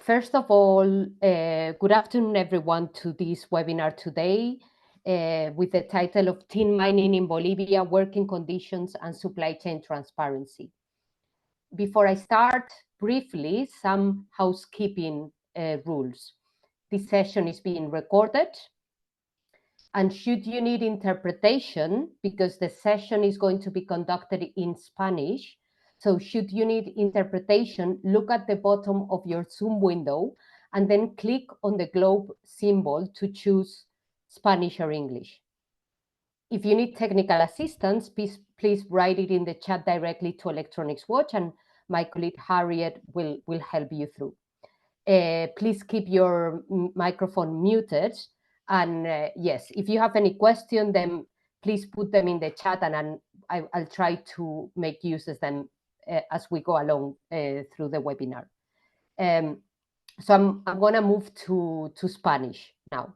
First of all, good afternoon, everyone, to this webinar today with the title of Tin Mining in Bolivia, Working Conditions and Supply Chain Transparency. Before I start, briefly, some housekeeping rules. This session is being recorded. And should you need interpretation, because the session is going to be conducted in Spanish, so should you need interpretation, look at the bottom of your Zoom window and then click on the globe symbol to choose Spanish or English. If you need technical assistance, please write it in the chat directly to Electronics Watch, and my colleague Harriet will help you through. Please keep your microphone muted. And yes, if you have any question, then please put them in the chat, and I'll try to make use of them as we go along through the webinar. So I'm going to move to Spanish now.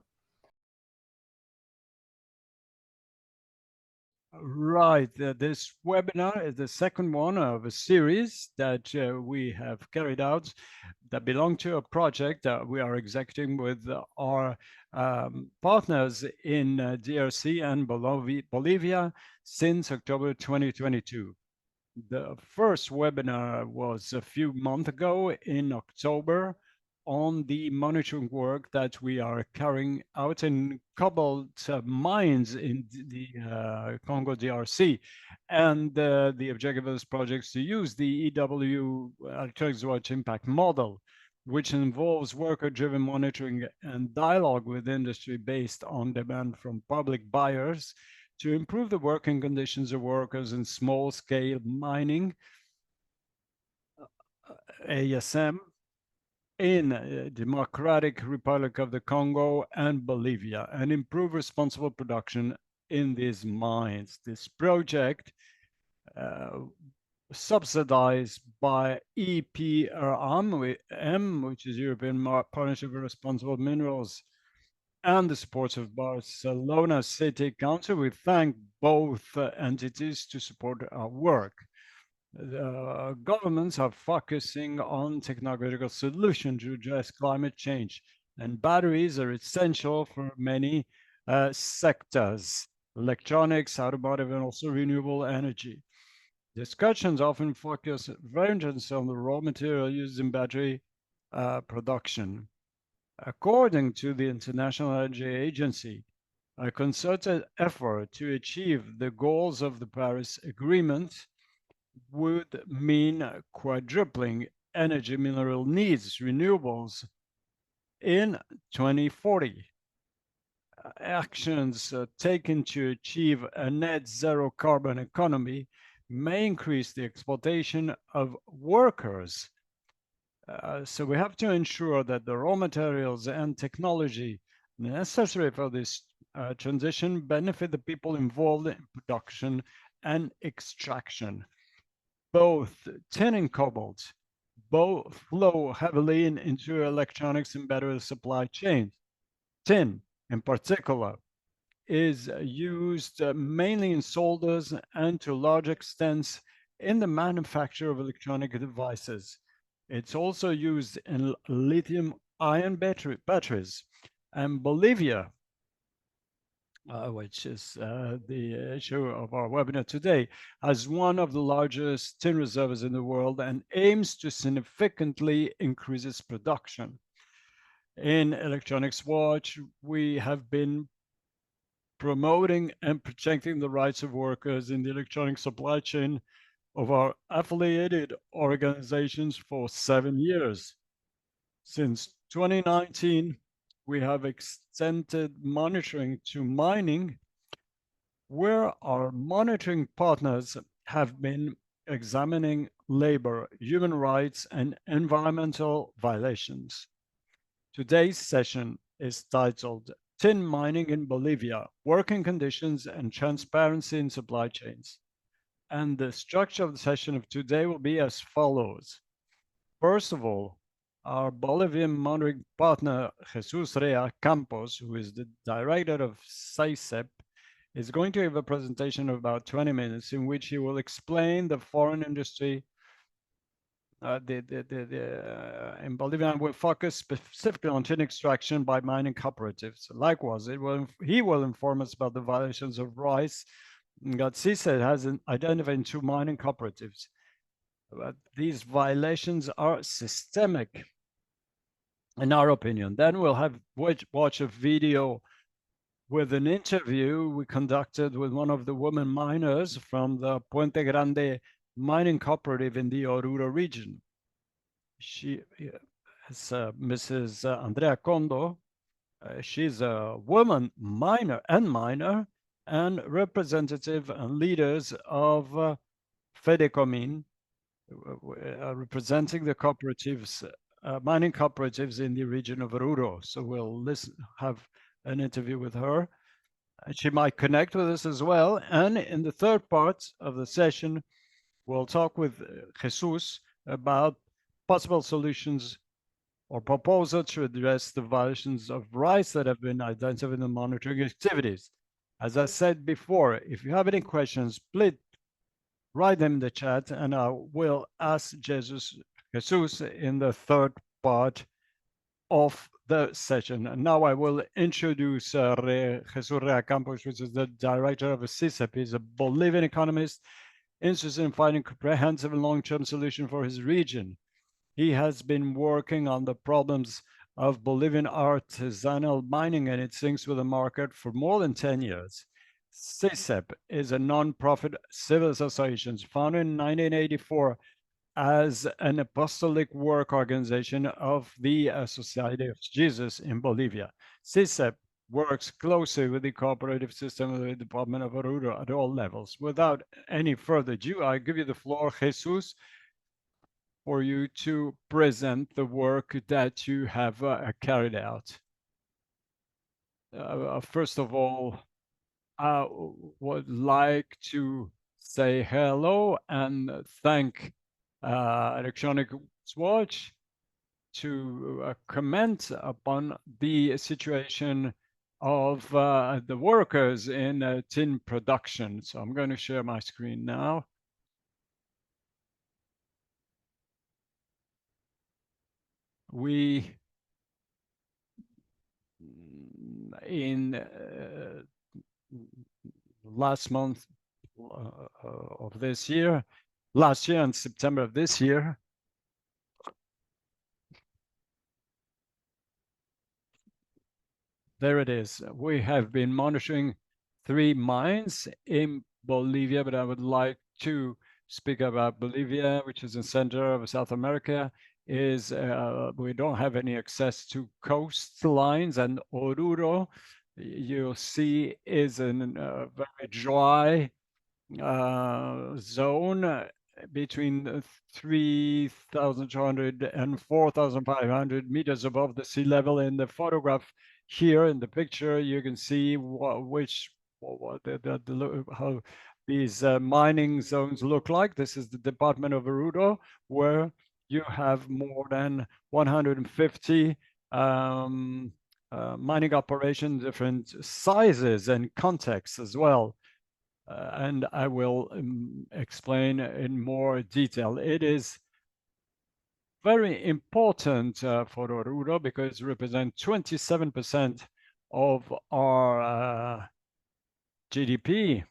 Right, this webinar is the second one of a series that we have carried out that belong to a project that we are executing with our partners in DRC and Bolivia since October 2022. The first webinar was a few months ago in October on the monitoring work that we are carrying out in cobalt mines in the Congo DRC. And the objective of this project is to use the EW Electronics Watch Impact Model, which involves worker-driven monitoring and dialogue with industry based on demand from public buyers to improve the working conditions of workers in small-scale mining, ASM, in Democratic Republic of the Congo and Bolivia, and improve responsible production in these mines. This project, subsidized by EPRM, which is European Partnership for Responsible Minerals, and the support of Barcelona City Council. We thank both entities to support our work. The governments are focusing on technological solutions to address climate change, and batteries are essential for many sectors, electronics, automotive, and also renewable energy. Discussions often focus very intensely on the raw material used in battery production. According to the International Energy Agency, a concerted effort to achieve the goals of the Paris Agreement would mean quadrupling energy mineral needs, renewables, in 2040. Actions taken to achieve a net zero carbon economy may increase the exploitation of workers. So we have to ensure that the raw materials and technology necessary for this transition benefit the people involved in production and extraction. Both tin and cobalt both flow heavily into electronics and battery supply chains. Tin, in particular, is used mainly in solders and to a large extent in the manufacture of electronic devices. It's also used in lithium-ion batteries. And Bolivia, which is the issue of our webinar today, has one of the largest tin reserves in the world and aims to significantly increase its production. In Electronics Watch, we have been promoting and protecting the rights of workers in the electronic supply chain of our affiliated organizations for 7 years. Since 2019, we have extended monitoring to mining, where our monitoring partners have been examining labor, human rights, and environmental violations. Today's session is titled Tin Mining in Bolivia, Working Conditions and Transparency in Supply Chains. And the structure of the session of today will be as follows. First of all, our Bolivian monitoring partner, Rea Campos, who is the director of CISEP, is going to give a presentation of about 20 minutes in which he will explain the foreign industry in Bolivia, we focus specifically on tin extraction by mining cooperatives. Likewise, he will inform us about the violations of rights that CISEP has identified in 2 mining cooperatives. But these violations are systemic, in our opinion. Then we'll have watch a video with an interview we conducted with one of the women miners from the Puente Grande mining cooperative in the Oruro region. She is Mrs. Andrea Condo. She's a woman miner and representative and leaders of Fedecomin, representing the cooperatives, mining cooperatives in the region of Oruro. So we'll have an interview with her. She might connect with us as well. And in the third part of the session, we'll talk with Jesus about possible solutions or proposal to address the violations of rights that have been identified in the monitoring activities. As I said before, if you have any questions, please write them in the chat and I will ask Jesus in the third part of the session. And now I will introduce Jesus Rea Campos, which is the director of CISEP. He's a Bolivian economist interested in finding comprehensive and long-term solution for his region. He has been working on the problems of Bolivian artisanal mining and its links with the market for more than 10 years. CISEP is a non-profit civil association founded in 1984 as an apostolic work organization of the Society of Jesus in Bolivia. CISEP works closely with the cooperative system of the Department of Oruro at all levels. Without any further ado, I give you the floor, Jesus, for you to present the work that you have carried out. First of all, I would like to say hello and thank Electronic Watch to comment upon the situation of the workers in tin production. So I'm going to share my screen now. We, in last month of this year, last year in September of this year, there it is. We have been monitoring 3 mines in Bolivia, but I would like to speak about Bolivia, which is in the center of South America. We don't have any access to coastlines, and Oruro, you'll see, is in a very dry zone between 3,200 and 4,500 meters above the sea level. In the photograph here in the picture, you can see how these mining zones look like. This is the Department of Oruro, where you have more than 150 mining operations, different sizes and contexts as well. And I will explain in more detail. It is very important for Oruro because it represents 27% of our GDP.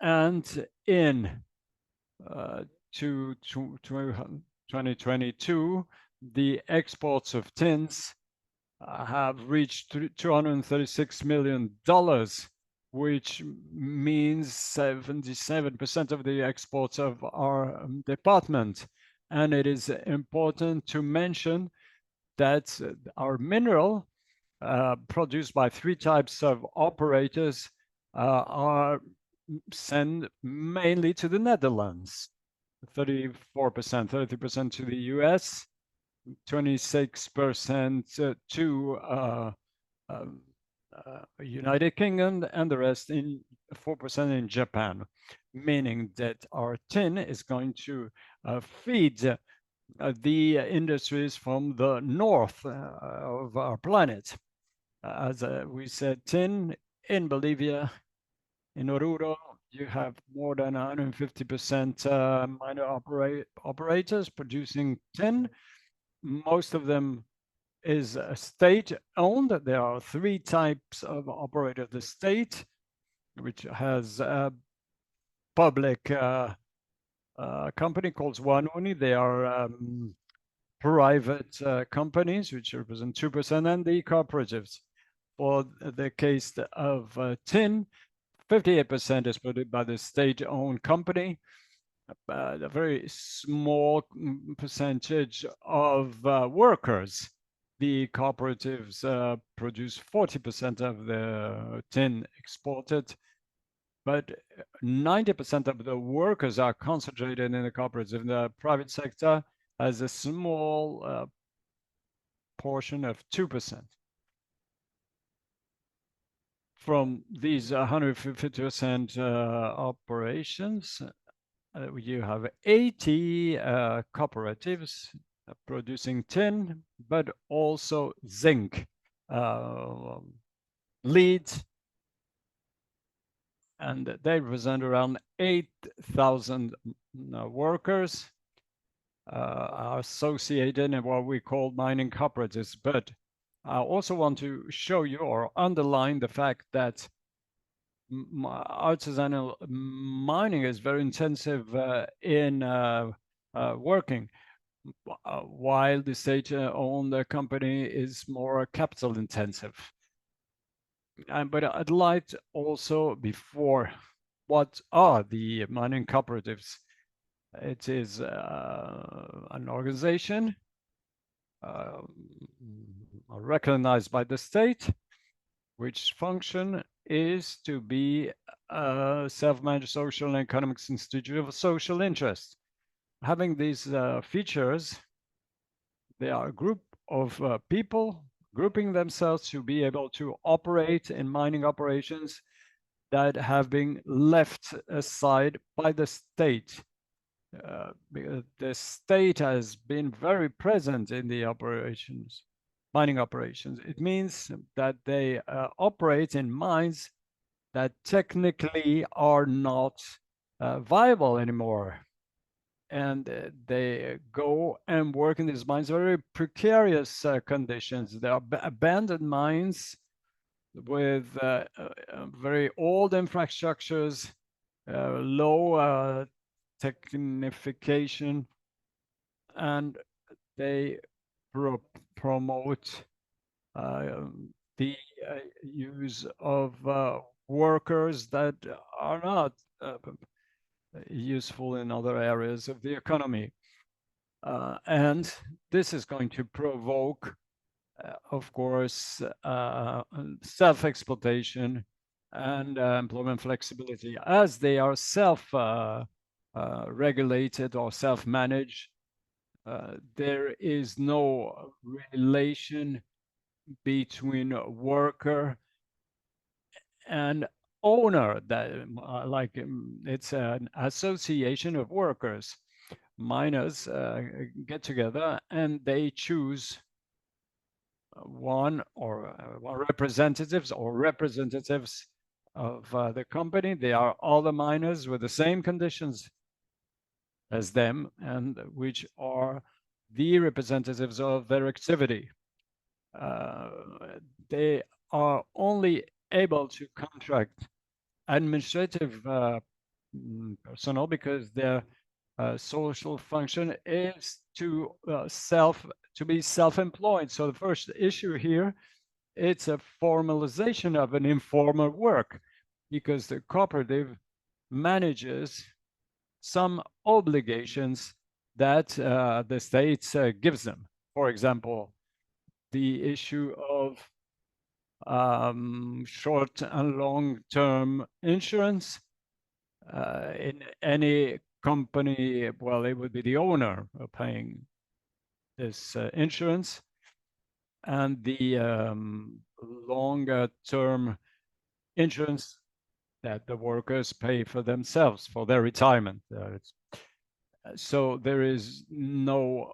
And in 2022, the exports of tins have reached $236 million, which means 77% of the exports of our department. And it is important to mention that our mineral produced by 3 types of operators are sent mainly to the Netherlands, 34%, 33% to the US, 26% to United Kingdom, and the rest 4% in Japan, meaning that our tin is going to feed the industries from the north of our planet. As we said, tin in Bolivia, in Oruro, you have more than 150% miner operators producing tin. Most of them is state-owned. There are three types of operator: the state, which has a public company called Wanuni. They are private companies, which represent 2%, and the cooperatives. For the case of tin, 58% is produced by the state-owned company. A very small percentage of workers. The cooperatives produce 40% of the tin exported, but 90% of the workers are concentrated in the cooperative. The private sector has a small portion of 2%. From these 150% operations, you have 80 cooperatives producing tin, but also zinc, lead, and they represent around 8,000 workers are associated in what we call mining cooperatives. But I also want to show you or underline the fact that artisanal mining is very intensive in working, while the state-owned company is more capital intensive. But I'd like to also, before, what are the mining cooperatives? It is an organization recognized by the state, which function is to be a self-managed social and economic institute of social interest. Having these features, they are a group of people grouping themselves to be able to operate in mining operations that have been left aside by the state. The state has been very present in the operations, mining operations. It means that they operate in mines that technically are not viable anymore. And they go and work in these mines, very precarious conditions. They are abandoned mines with very old infrastructures, low technification, and they promote the use of workers that are not useful in other areas of the economy. And this is going to provoke, of course, self-exploitation and employment flexibility. As they are self-regulated or self-managed, there is no relation between worker and owner, that it's an association of workers. Miners get together and they choose one representatives of the company. They are all the miners with the same conditions as them, and which are the representatives of their activity. They are only able to contract administrative personnel because their social function is to be self-employed. So the first issue here, it's a formalization of an informal work, because the cooperative manages some obligations that the state gives them. For example, the issue of short and long-term insurance. In any company, well, it would be the owner paying this insurance, and the longer-term insurance that the workers pay for themselves for their retirement. So there is no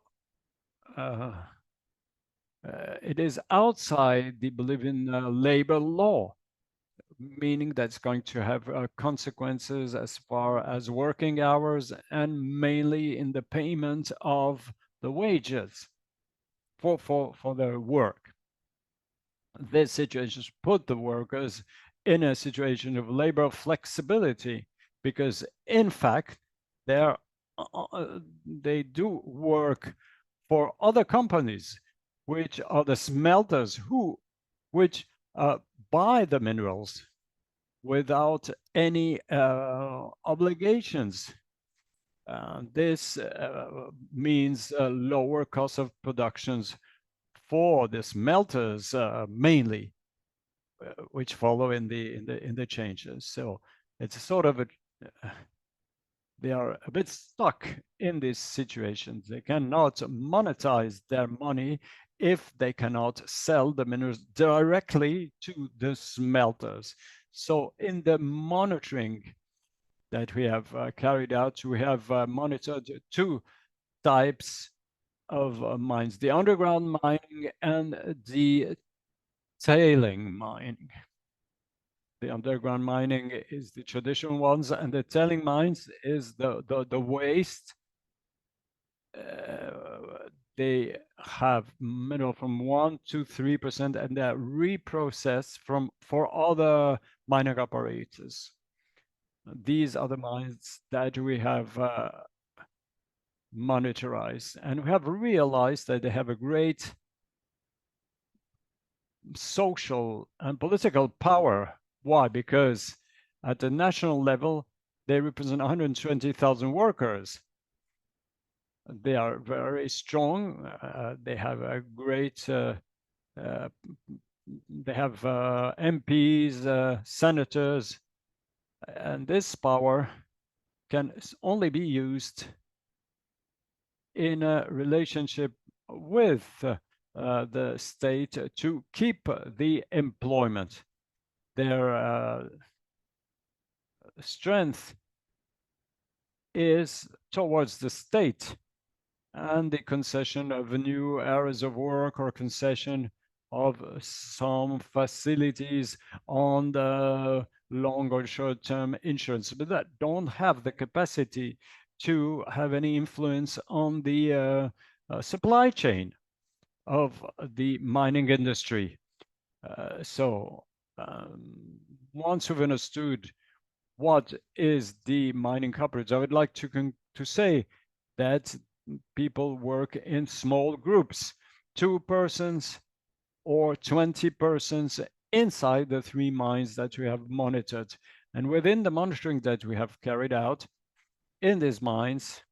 it is outside the Bolivian labor law, meaning that's going to have consequences as far as working hours and mainly in the payment of the wages for their work. This situation put the workers in a situation of labor flexibility because, in fact, they're, they do work for other companies, which are the smelters which buy the minerals without any obligations. This means lower cost of productions for the smelters mainly, which follow in the changes. So it's sort of they are a bit stuck in this situation. They cannot monetize their money if they cannot sell the minerals directly to the smelters. So in the monitoring that we have carried out, we have monitored two types of mines, the underground mining and the tailing mining. The underground mining is the traditional ones, and the tailing mines is the waste. They have mineral from 1 to 3%, and they're reprocessed for other mining operators. These are the mines that we have monitorized, and we have realized that they have a great social and political power. Why? Because at the national level, they represent 120,000 workers. They are very strong. They have a great, they have MPs, senators, and this power can only be used in a relationship with the state to keep the employment. Their strength is towards the state and the concession of new areas of work or concession of some facilities on the long or short-term insurance, but that don't have the capacity to have any influence on the supply chain of the mining industry. So once we've understood what is the mining cooperative, I would like to say that people work in small groups, 2 persons or 20 persons inside the 3 mines that we have monitored. And within the monitoring that we have carried out in these mines,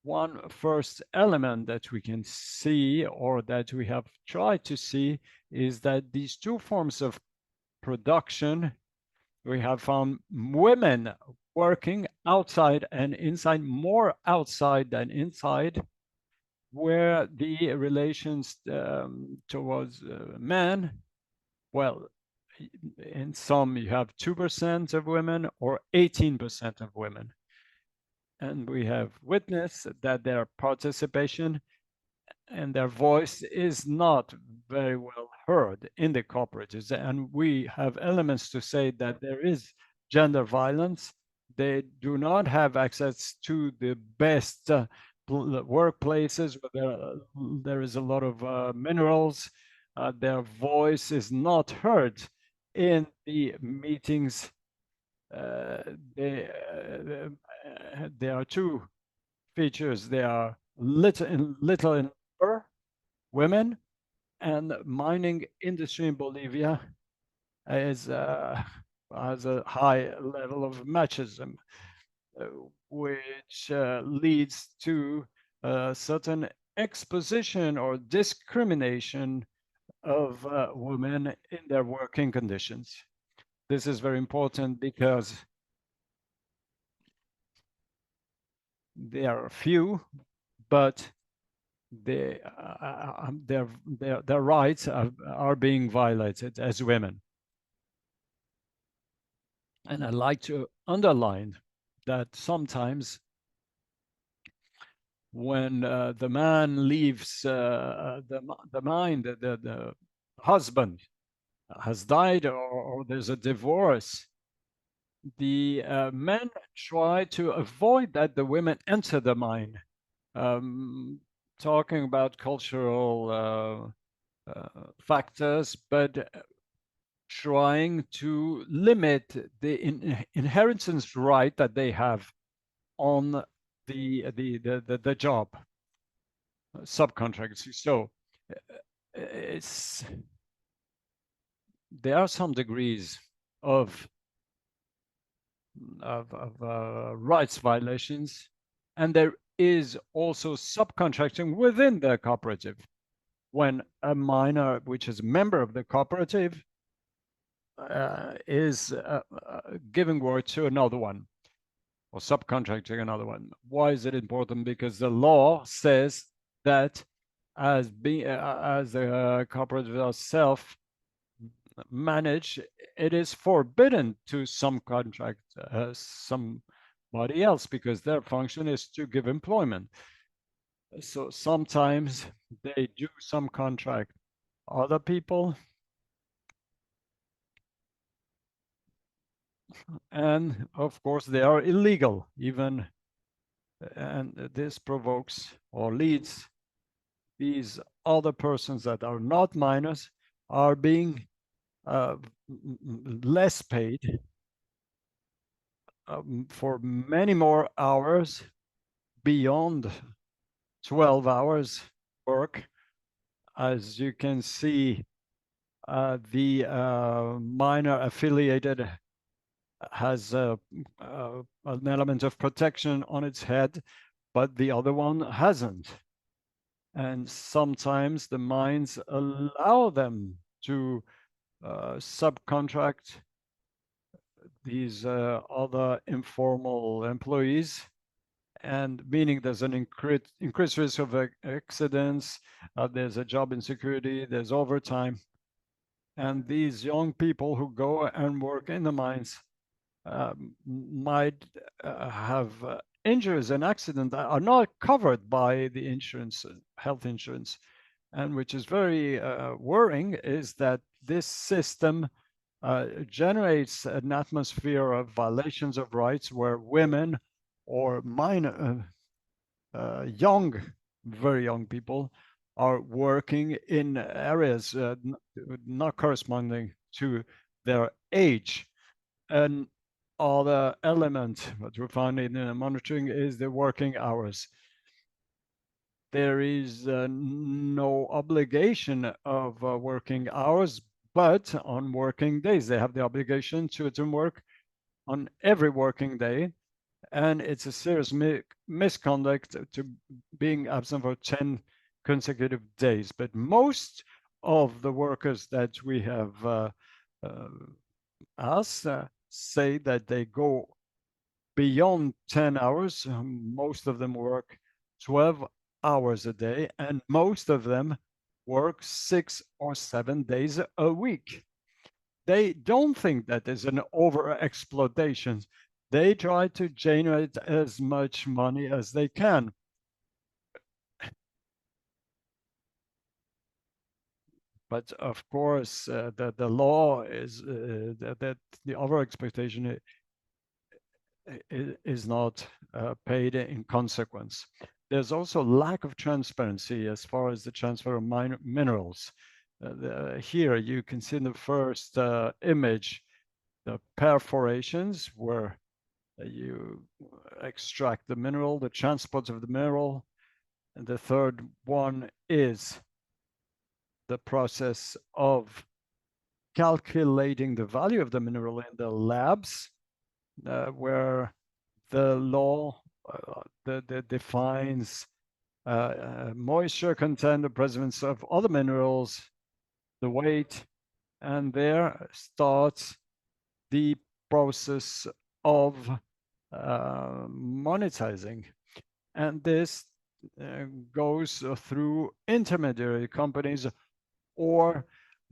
one first element that we can see or that we have tried to see is that these 2 forms of production, we have found women working outside and inside, more outside than inside, where the relations towards men, well, in some you have 2% of women or 18% of women. And we have witnessed that their participation and their voice is not very well heard in the cooperatives. And we have elements to say that there is gender violence. They do not have access to the best workplaces where there is a lot of minerals. Their voice is not heard in the meetings. There are 2 features. They are little in number, women, and mining industry in Bolivia is has a high level of machismo, which leads to a certain exposition or discrimination of women in their working conditions. This is very important because there are few, but their rights are being violated as women. And I'd like to underline that sometimes when the man leaves the mine, the husband has died or there's a divorce, the men try to avoid that the women enter the mine. Talking about cultural factors, but trying to limit the inheritance right that they have on the job subcontracts. So it's there are some degrees of rights violations, and there is also subcontracting within the cooperative. When a miner, which is a member of the cooperative, is giving work to another one or subcontracting another one. Why is it important? Because the law says that as the cooperative are self-managed, it is forbidden to subcontract somebody else because their function is to give employment. So sometimes they do some contract other people, and of course they are illegal even, and this provokes or leads these other persons that are not minors are being less paid for many more hours beyond 12 hours work. As you can see, the minor affiliated has an element of protection on its head, but the other one hasn't. And sometimes the mines allow them to subcontract these other informal employees, and meaning there's an increased risk of accidents, there's a job insecurity, there's overtime. And these young people who go and work in the mines might have injuries and accidents that are not covered by the insurance, health insurance. And which is very worrying is that this system generates an atmosphere of violations of rights where women or young, very young people are working in areas not corresponding to their age. And other element that we found in monitoring is the working hours. There is no obligation of working hours, but on working days, they have the obligation to work on every working day. And it's a serious misconduct to being absent for 10 consecutive days. But most of the workers that we have asked say that they go beyond 10 hours. Most of them work 12 hours a day, and most of them work 6 or 7 days a week. They don't think that there's an over exploitation. They try to generate as much money as they can. But of course, the law is that the over exploitation is not paid in consequence. There's also lack of transparency as far as the transfer of minerals. Here you can see in the first image the perforations where you extract the mineral, the transport of the mineral. And the third one is the process of calculating the value of the mineral in the labs, where the law defines moisture content, the presence of other minerals, the weight, and there starts the process of monetizing. And this goes through intermediary companies or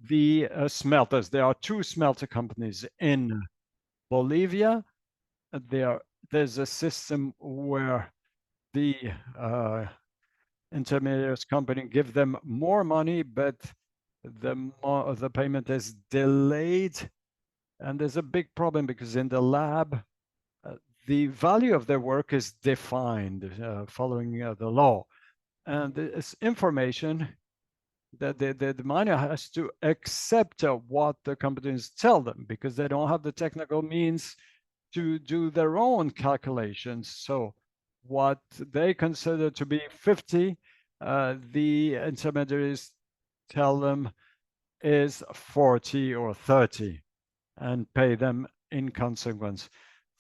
the smelters. There are two smelter companies in Bolivia. There's a system where the intermediaries company give them more money, but the payment is delayed. And there's a big problem because in the lab, the value of their work is defined following the law. And this information that the miner has to accept what the companies tell them because they don't have the technical means to do their own calculations. So what they consider to be 50, the intermediaries tell them is 40 or 30 and pay them in consequence.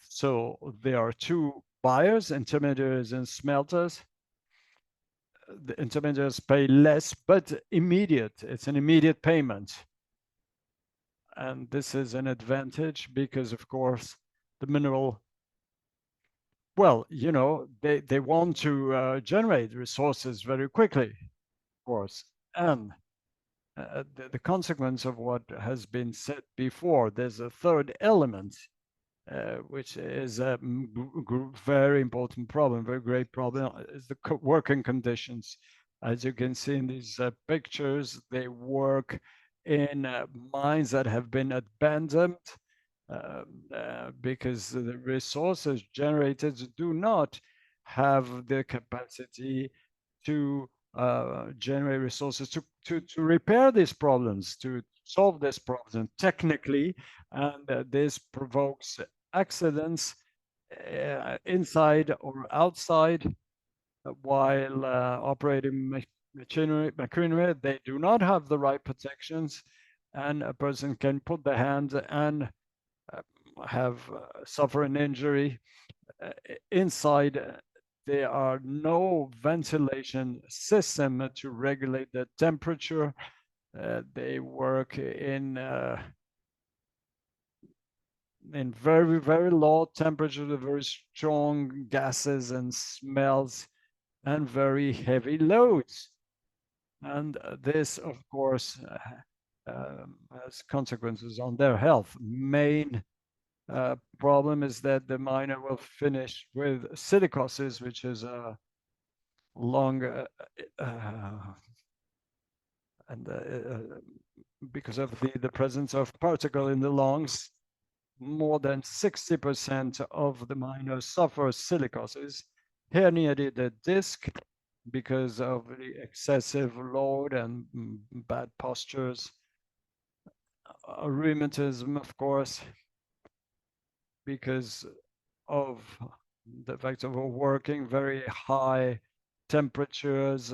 So there are two buyers, intermediaries and smelters. The intermediaries pay less, but immediate. It's an immediate payment. And this is an advantage because, of course, the mineral, well, you know, they want to generate resources very quickly, of course. And the consequence of what has been said before, there's a third element which is a very important problem, very great problem, is the working conditions. As you can see in these pictures, they work in mines that have been abandoned because the resources generated do not have the capacity to generate resources to repair these problems, to solve this problem technically, and this provokes accidents inside or outside while operating machinery. They do not have the right protections, and a person can put their hand and have suffer an injury. Inside, there are no ventilation system to regulate the temperature. They work in very, very low temperature, very strong gases and smells, and very heavy loads. And this, of course, has consequences on their health. Main problem is that the miner will finish with silicosis, which is a long and because of the presence of particle in the lungs, more than 60% of the miners suffer silicosis, herniated disc because of the excessive load and bad postures, rheumatism, of course, because of the fact of working very high temperatures,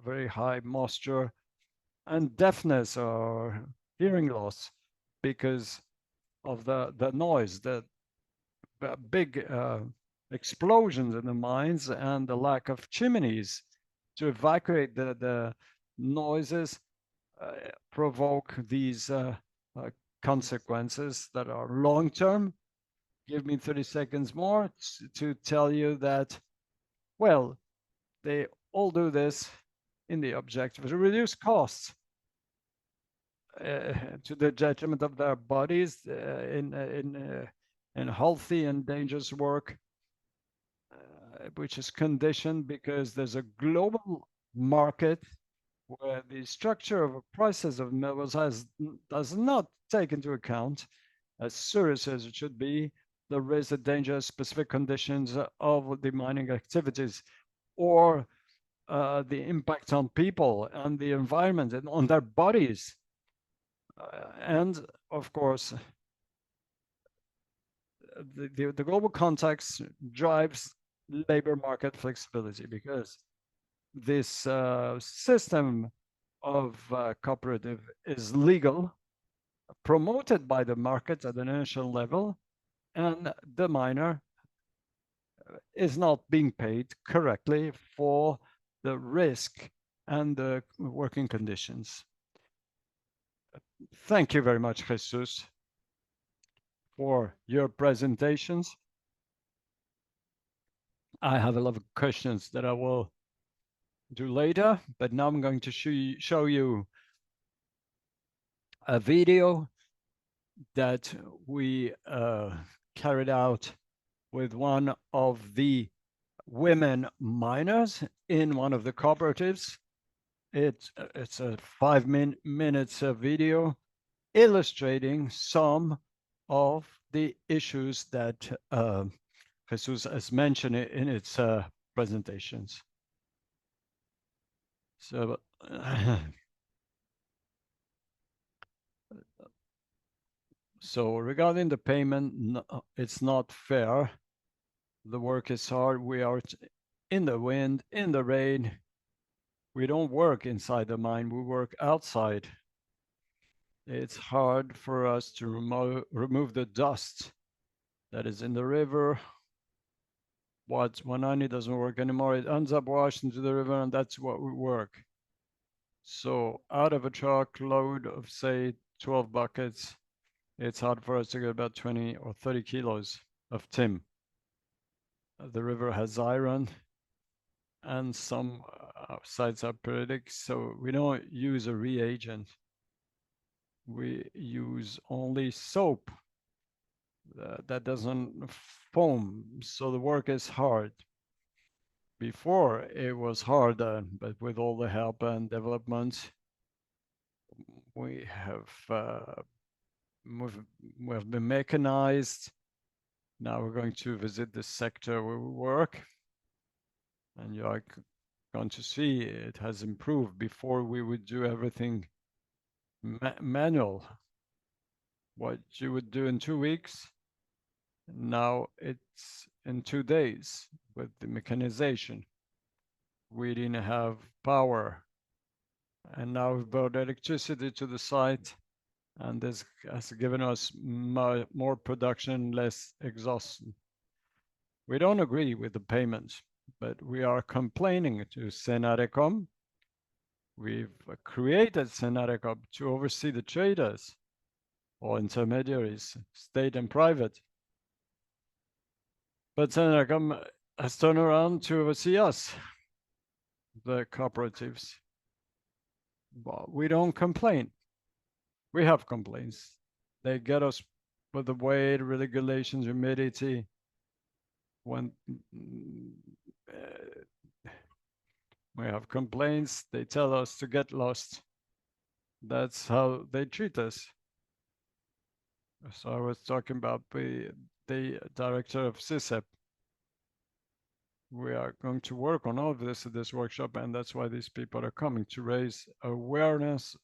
very high moisture, and deafness or hearing loss because of the noise, the big explosions in the mines and the lack of chimneys to evacuate the noises provoke these consequences that are long-term. Give me 30 seconds more to tell you that, well, they all do this in the objective to reduce costs to the detriment of their bodies in healthy and dangerous work, which is conditioned because there's a global market where the structure of prices of minerals does not take into account, as serious as it should be, the risk and dangerous specific conditions of the mining activities or the impact on people and the environment and on their bodies. And of course, the global context drives labor market flexibility because this system of cooperative is legal, promoted by the market at the national level, and the miner is not being paid correctly for the risk and the working conditions. Thank you very much, Jesus, for your presentations. I have a lot of questions that I will do later, but now I'm going to show you a video that we carried out with one of the women miners in one of the cooperatives. It's a 5 minutes video illustrating some of the issues that Jesus has mentioned in its presentations. So, so regarding the payment, no, it's not fair. The work is hard. We are in the wind, in the rain. We don't work inside the mine. We work outside. It's hard for us to remove the dust that is in the river. When honey doesn't work anymore, it ends up washed into the river, and that's what we work. So out of a truckload of, say, 12 buckets, it's hard for us to get about 20 or 30 kilos of tin. The river has iron, and some sites are periodic, so we don't use a reagent. We use only soap that doesn't foam, so the work is hard. Before it was harder, but with all the help and development, we have been mechanized. Now we're going to visit the sector where we work, and you are going to see it has improved. Before we would do everything manual, what you would do in 2 weeks, now it's in 2 days with the mechanization. We didn't have power, and now we've brought electricity to the site, and this has given us more production, less exhaustion. We don't agree with the payments, but we are complaining to Senarecom. We've created Senarecom to oversee the traders or intermediaries, state and private. But Senarecom has turned around to oversee us, the cooperatives. But we don't complain. We have complaints. They get us with the weight, regulations, humidity. When we have complaints, they tell us to get lost. That's how they treat us. So I was talking about the director of CISEP. We are going to work on all of this at this workshop, and that's why these people are coming, to raise awareness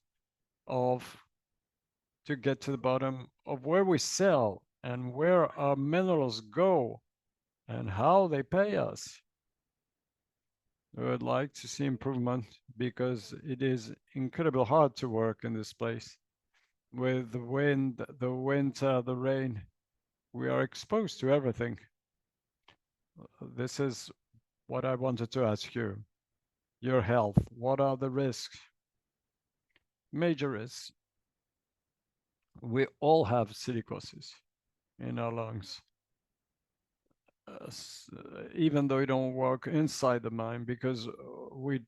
to get to the bottom of where we sell and where our minerals go and how they pay us. I would like to see improvement because it is incredibly hard to work in this place. With the wind, the winter, the rain, we are exposed to everything. This is what I wanted to ask you. Your health, what are the risks? Major risks. We all have silicosis in our lungs. Even though we don't work inside the mine, because we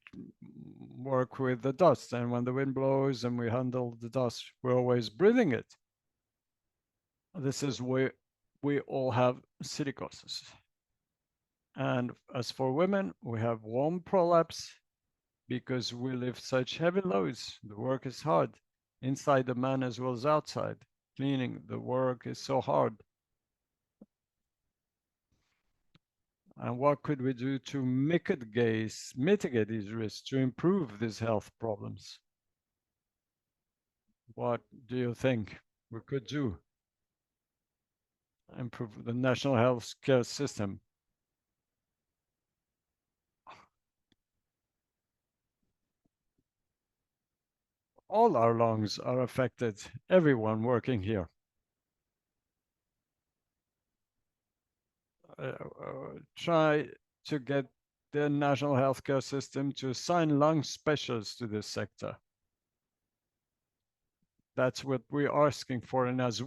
work with the dust, and when the wind blows and we handle the dust, we're always breathing it. This is where we all have silicosis. And as for women, we have womb prolapse because we lift such heavy loads. The work is hard, inside the man as well as outside. Cleaning, the work is so hard. And what could we do to mitigate these risks, to improve these health problems? What do you think we could do? Improve the national health care system. All our lungs are affected, everyone working here. Try to get the national healthcare system to assign lung specialists to this sector. That's what we're asking for. And as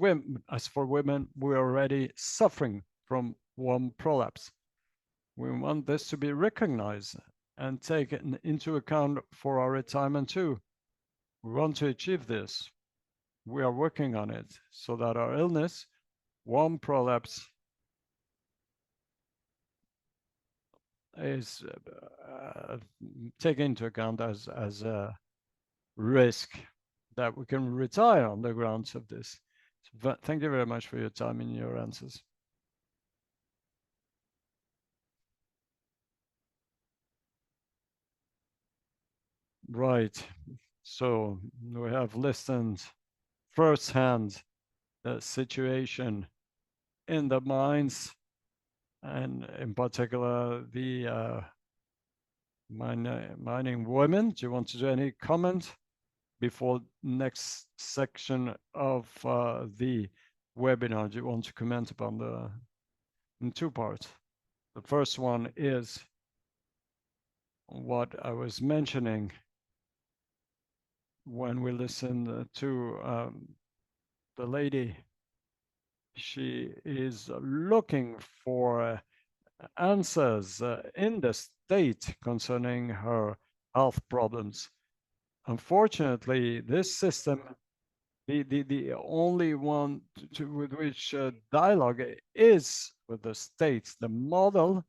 for women, we're already suffering from womb prolapse. We want this to be recognized and taken into account for our retirement too. We want to achieve this. We are working on it so that our illness, womb prolapse, is taken into account as a risk that we can retire on the grounds of this. So, thank you very much for your time and your answers. Right. So we have listened firsthand the situation in the mines, and in particular the mining women. Do you want to do any comment before next section of the webinar? Do you want to comment upon in two parts? The first one is what I was mentioning when we listened to the lady. She is looking for answers in the state concerning her health problems. Unfortunately, this system, the only one with which dialogue is with the states. The model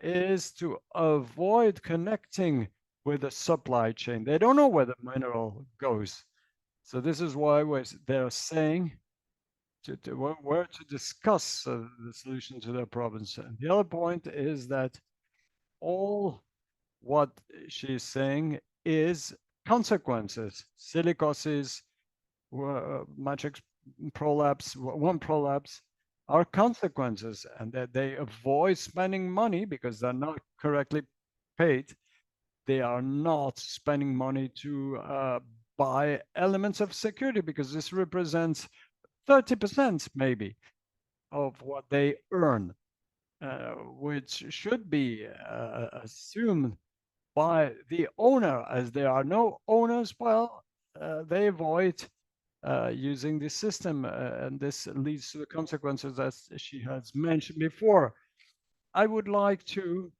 is to avoid connecting with the supply chain. They don't know where the mineral goes. So this is why they're saying where to discuss the solution to their problems. And the other point is that all what she's saying is consequences. Silicosis, matrix prolapse, one prolapse are consequences, and that they avoid spending money because they're not correctly paid. They are not spending money to buy elements of security because this represents 30% maybe of what they earn, which should be assumed by the owner. As there are no owners, well, they avoid using this system, and this leads to the consequences as she has mentioned before. I would like to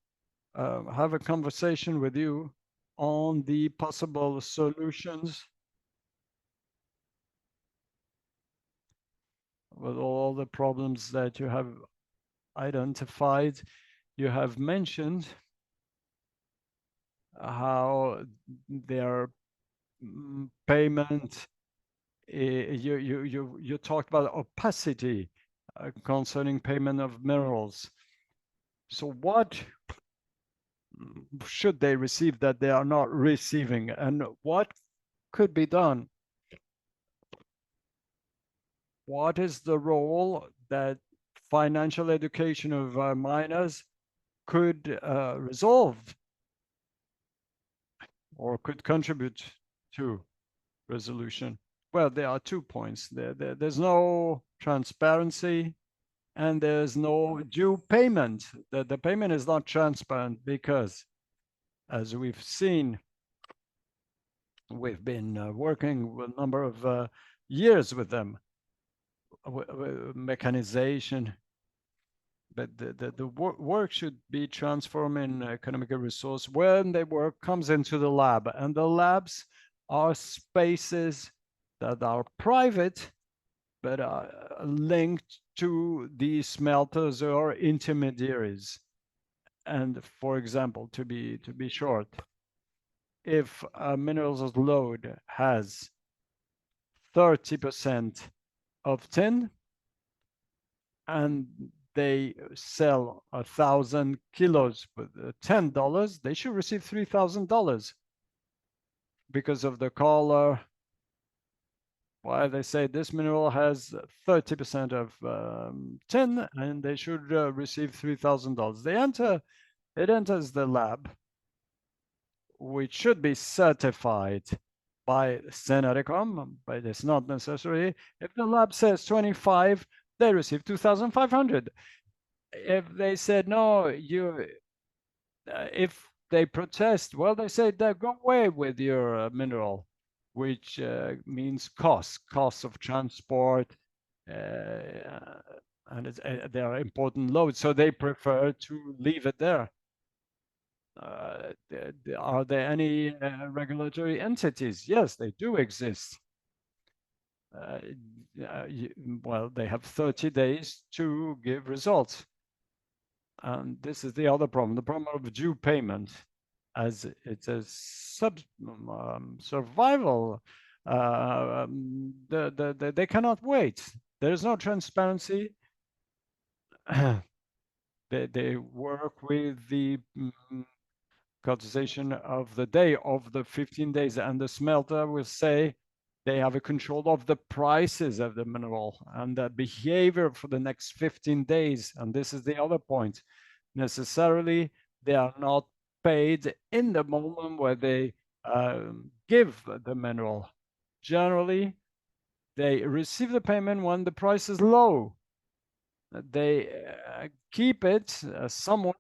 have a conversation with you on the possible solutions with all the problems that you have identified. You have mentioned how their payment, you talked about opacity concerning payment of minerals. So what should they receive that they are not receiving, and what could be done? What is the role that financial education of miners could resolve or could contribute to resolution? Well, there are 2 points. There's no transparency and there's no due payment. The payment is not transparent because, as we've seen, we've been working with a number of years with them, mechanization, but the work should be transformed in economic resource when the work comes into the lab, and the labs are spaces that are private but are linked to the smelters or intermediaries. And for example, to be short, if a minerals load has 30% of tin and they sell 1,000 kilos with $10, they should receive $3,000 because of the color. Why they say this mineral has 30% of tin and they should receive $3,000. It enters the lab, which should be certified by Senaricom, but it's not necessary. If the lab says 25, they receive 2,500. If they said no, if they protest, well, they say that go away with your mineral, which means costs of transport, and there are important loads, so they prefer to leave it there. Are there any regulatory entities? Yes, they do exist. Well, they have 30 days to give results. And this is the other problem, the problem of due payment, as it's a survival. They cannot wait. There is no transparency. They work with the cotization of the day of the 15 days, and the smelter will say they have a control of the prices of the mineral and the behavior for the next 15 days. And this is the other point. Necessarily, they are not paid in the moment where they give the mineral. Generally, they receive the payment when the price is low. They keep it somewhat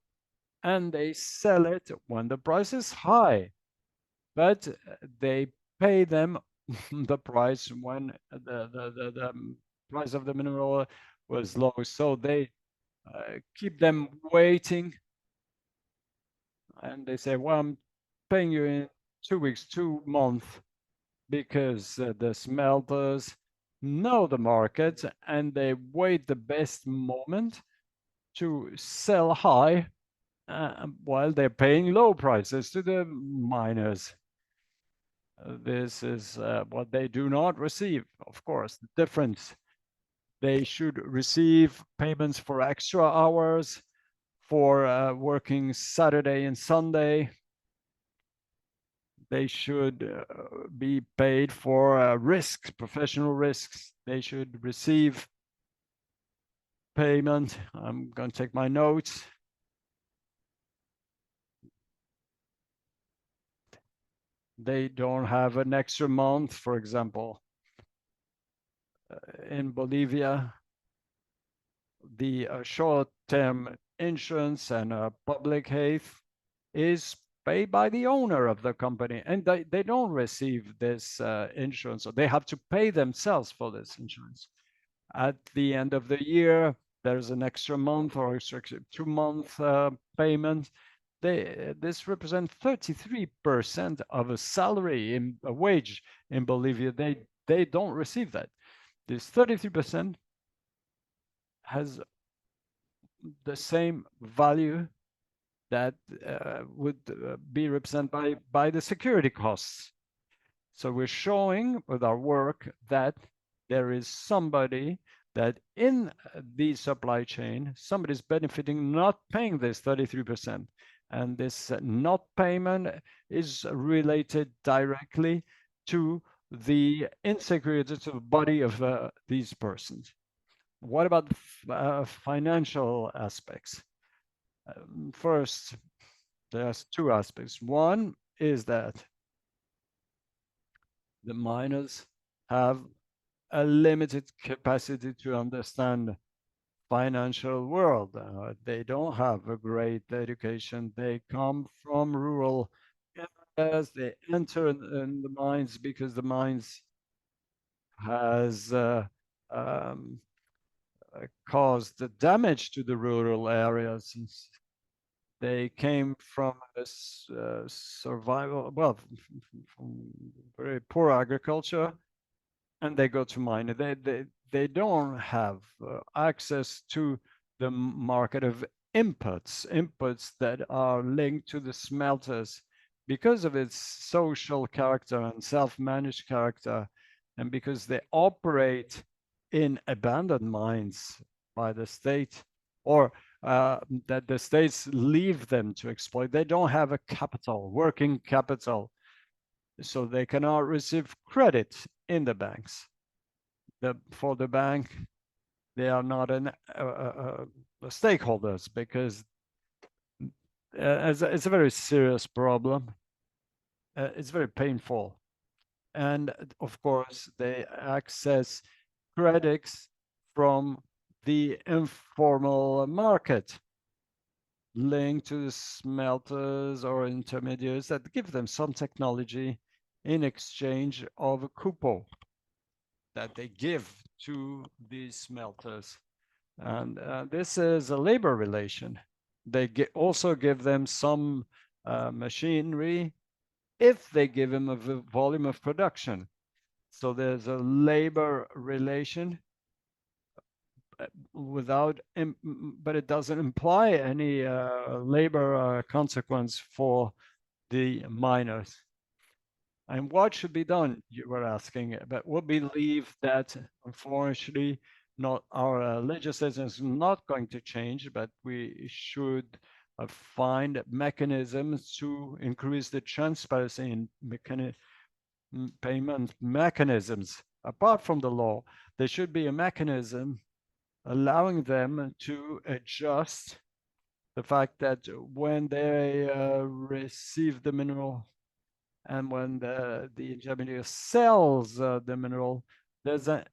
and they sell it when the price is high. But they pay them the price when the price of the mineral was low. So they keep them waiting. And they say, well, I'm paying you in 2 weeks, 2 months, because the smelters know the market and they wait the best moment to sell high while they're paying low prices to the miners. This is what they do not receive, of course. The difference, they should receive payments for extra hours, for working Saturday and Sunday. They should be paid for risks, professional risks. They should receive payment. I'm going to take my notes. They don't have an extra month, for example. In Bolivia, the short-term insurance and public health is paid by the owner of the company, and they don't receive this insurance, so they have to pay themselves for this insurance. At the end of the year, there's an extra month or extra 2 month payment. This represents 33% of a salary in a wage in Bolivia. They don't receive that. This 33% has the same value that would be represented by the security costs. So we're showing with our work that there is somebody that in the supply chain, somebody's benefiting not paying this 33%. And this not payment is related directly to the insecurity to the body of these persons. What about financial aspects? First, there's two aspects. One is that the miners have a limited capacity to understand financial world. They don't have a great education. They come from rural areas. They enter in the mines because the mines has caused the damage to the rural areas. They came from a survival, well, from very poor agriculture, and they go to mine. They don't have access to the market of inputs that are linked to the smelters because of its social character and self-managed character, and because they operate in abandoned mines by the state, or that the states leave them to exploit. They don't have a capital, working capital, so they cannot receive credit in the banks. For the bank, they are not stakeholders, because it's a very serious problem. It's very painful. And of course, they access credits from the informal market linked to the smelters or intermediaries that give them some technology in exchange of a coupon that they give to these smelters. And this is a labor relation. They also give them some machinery if they give them a volume of production. So there's a labor relation without, but it doesn't imply any labor consequence for the miners. And what should be done, you were asking, but we believe that unfortunately not our legislation is not going to change, but we should find mechanisms to increase the transparency in payment mechanisms. Apart from the law, there should be a mechanism allowing them to adjust the fact that when they receive the mineral and when the intermediary sells the mineral, there's a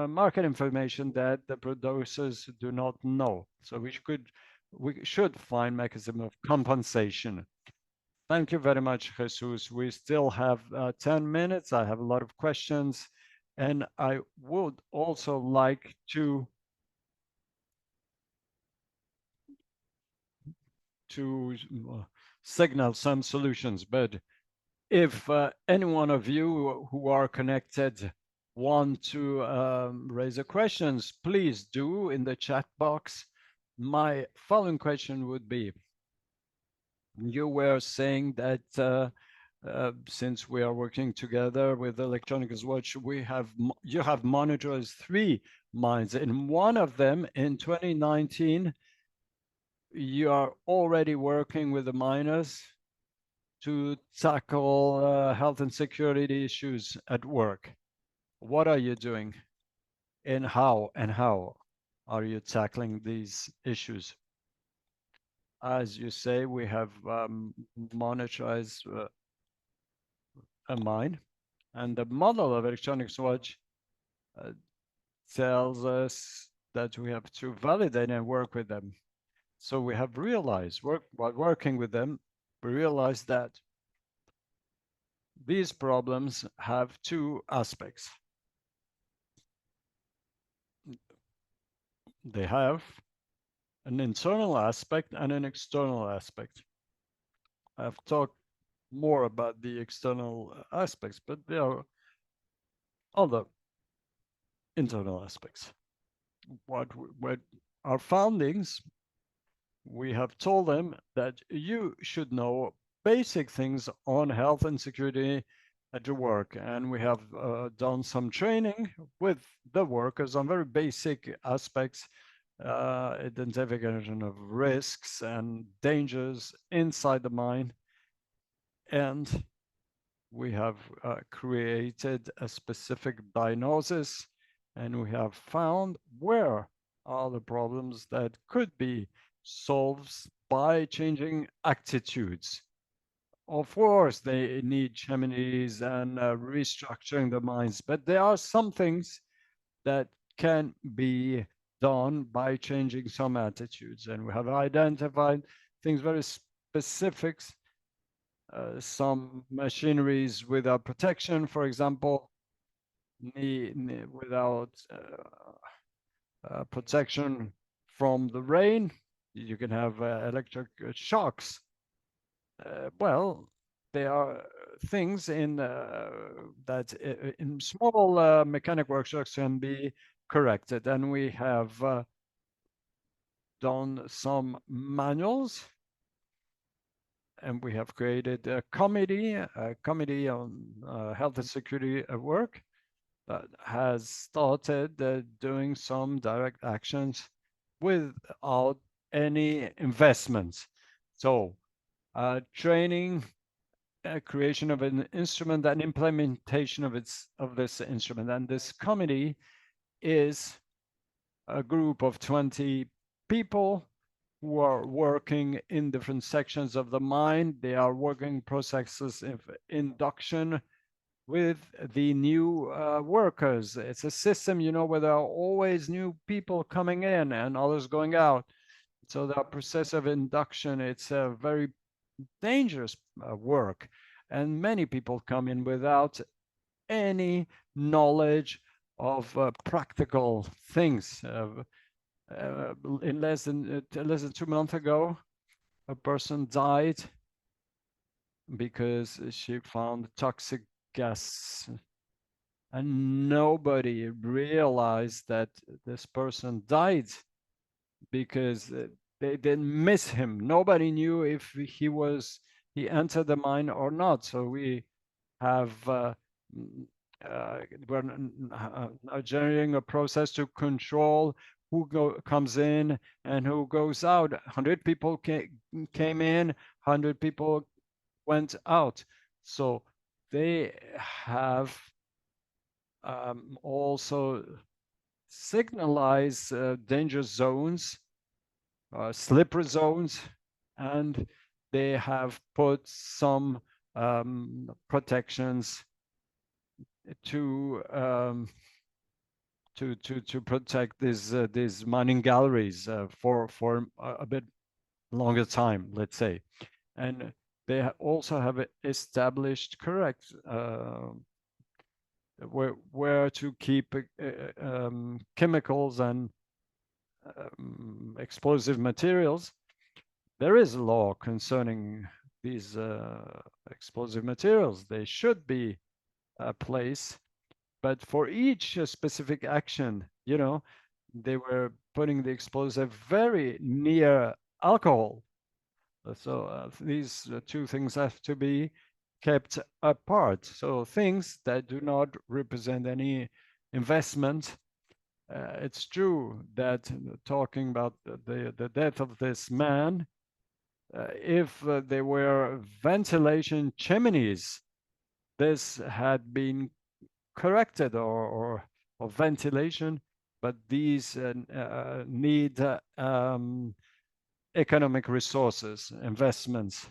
market information that the producers do not know. So we should find mechanism of compensation. Thank you very much, Jesus. We still have 10 minutes. I have a lot of questions, and I would also like to signal some solutions. But if any one of you who are connected want to raise a questions, please do in the chat box. My following question would be, you were saying that since we are working together with Electronics Watch, you have monitored 3 mines. In one of them, in 2019, you are already working with the miners to tackle health and security issues at work. What are you doing, and how are you tackling these issues? As you say, we have monitored a mine, and the model of Electronics Watch tells us that we have to validate and work with them. So we have realized, while working with them, we realized that these problems have 2 aspects. They have an internal aspect and an external aspect. I've talked more about the external aspects, but there are other internal aspects. What our foundings, we have told them that you should know basic things on health and security at your work. And we have done some training with the workers on very basic aspects, identification of risks and dangers inside the mine. And we have created a specific diagnosis, and we have found where are the problems that could be solved by changing attitudes. Of course, they need chimneys and restructuring the mines, but there are some things that can be done by changing some attitudes. And we have identified things very specific, some machineries without protection, for example, without protection from the rain. You can have electric shocks. Well, there are things in that in small mechanic workshops can be corrected, and we have done some manuals, and we have created a committee on health and security at work that has started doing some direct actions without any investments. So training, creation of an instrument, and implementation of this instrument. And this committee is a group of 20 people who are working in different sections of the mine. They are working processes of induction with the new workers. It's a system, you know, where there are always new people coming in and others going out. So the process of induction, it's a very dangerous work, and many people come in without any knowledge of practical things. In less than 2 months ago, a person died because she found toxic gas and nobody realized that this person died because they didn't miss him. Nobody knew if he entered the mine or not. So we have we're generating a process to control comes in and who goes out. 100 people came in, 100 people went out. So they have also signalized danger zones, slippery zones, and they have put some protections to protect these mining galleries for a bit longer time, let's say. And they also have established correct where to keep chemicals and explosive materials. There is a law concerning these explosive materials. They should be placed, but for each specific action, they were putting the explosive very near alcohol. So these two things have to be kept apart. So things that do not represent any investment. It's true that talking about the death of this man, if there were ventilation chimneys, this had been corrected or ventilation, but these need economic resources, investments.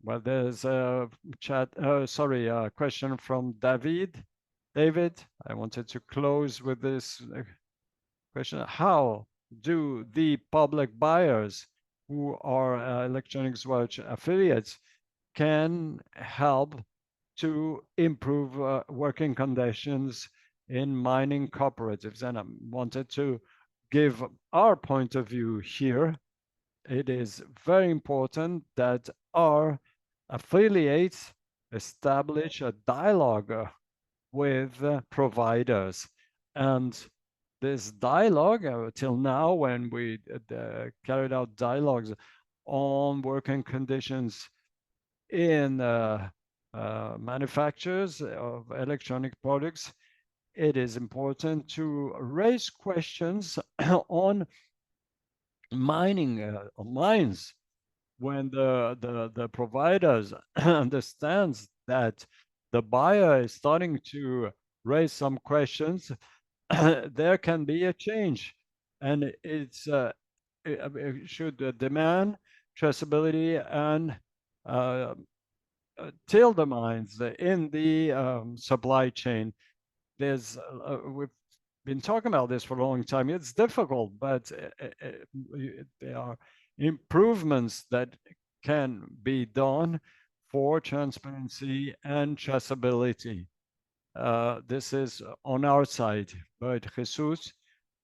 Well, there's a question from David. David, I wanted to close with this question. How do the public buyers who are Electronics Watch affiliates can help to improve working conditions in mining cooperatives? And I wanted to give our point of view here. It is very important that our affiliates establish a dialogue with providers. And this dialogue, till now, when we carried out dialogues on working conditions in manufacturers of electronic products, it is important to raise questions on mines when the providers understands that the buyer is starting to raise some questions. There can be a change, and it should demand traceability and till the mines in the supply chain. We've been talking about this for a long time. It's difficult, but there are improvements that can be done for transparency and traceability. This is on our side, but Jesus,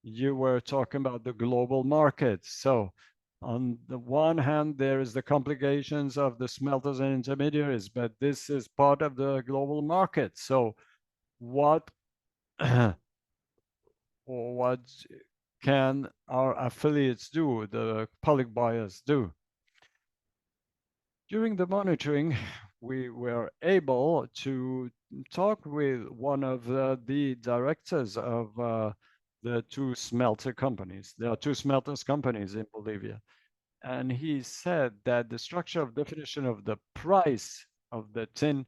you were talking about the global market. So on the one hand, there is the complications of the smelters and intermediaries, but this is part of the global market. So what what can our affiliates do, the public buyers do? During the monitoring, we were able to talk with one of the directors of the two smelter companies. There are two smelters companies in Bolivia. And he said that the structure of definition of the price of the tin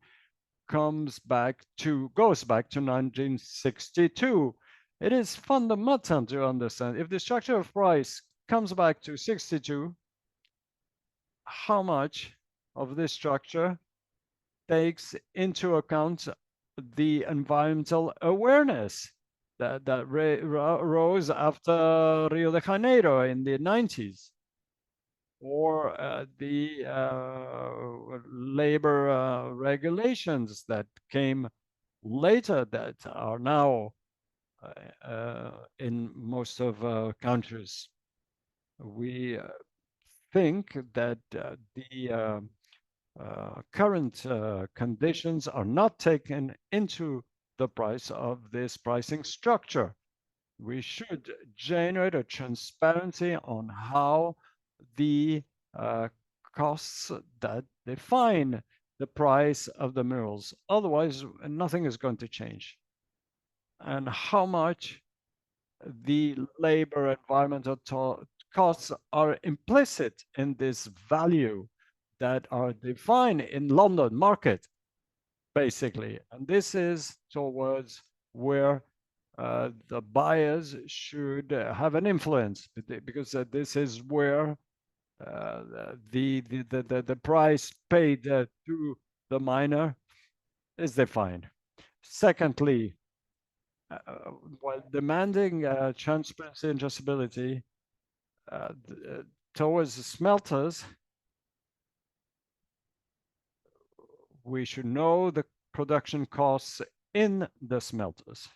goes back to 1962. It is fundamental to understand. If the structure of price comes back to 62, how much of this structure takes into account the environmental awareness that rose after Rio de Janeiro in the 90s, or the labor regulations that came later that are now in most of countries. We think that the current conditions are not taken into the price of this pricing structure. We should generate a transparency on how the costs that define the price of the minerals. Otherwise, nothing is going to change. And how much the labor environmental costs are implicit in this value that are defined in London market, basically. And this is towards where the buyers should have an influence, because this is where the price paid to the miner is defined. Secondly, while demanding transparency and traceability towards the smelters, we should know the production costs in the smelters.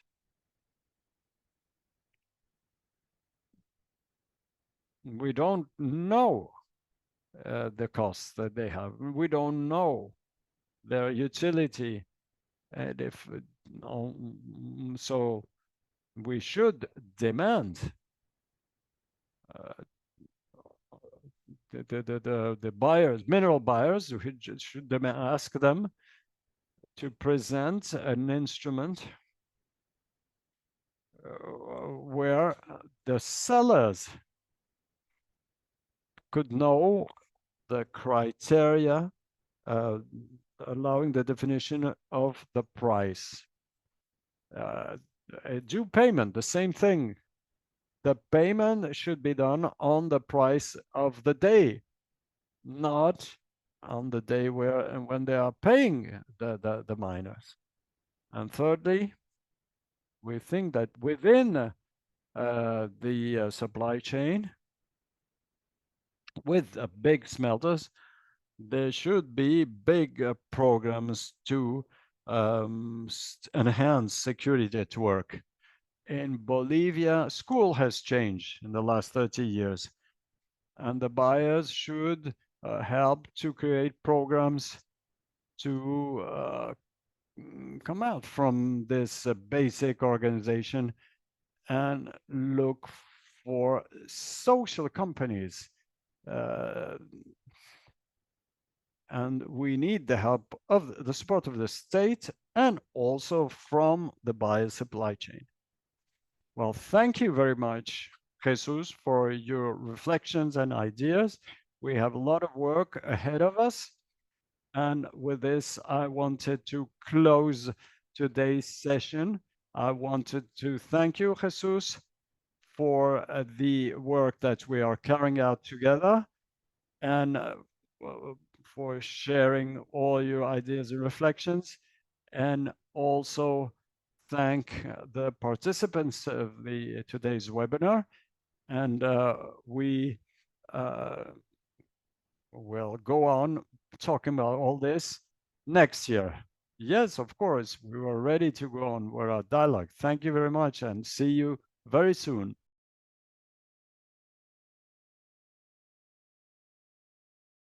We don't know the costs that they have. We don't know their utility, and if so, we should demand the buyers, mineral buyers, we should ask them to present an instrument where the sellers could know the criteria allowing the definition of the price. A due payment, the same thing. The payment should be done on the price of the day, not on the day when they are paying the miners. And thirdly, we think that within the supply chain, with big smelters, there should be big programs to enhance security at work. In Bolivia, school has changed in the last 30 years, and the buyers should help to create programs to come out from this basic organization and look for social companies. And we need the help of the support of the state and also from the buyer supply chain. Well, thank you very much, Jesus, for your reflections and ideas. We have a lot of work ahead of us. And with this, I wanted to close today's session. I wanted to thank you, Jesus, for the work that we are carrying out together, and for sharing all your ideas and reflections, and also thank the participants of today's webinar. And we will go on talking about all this next year. Yes, of course, we were ready to go on with our dialogue. Thank you very much, and see you very soon.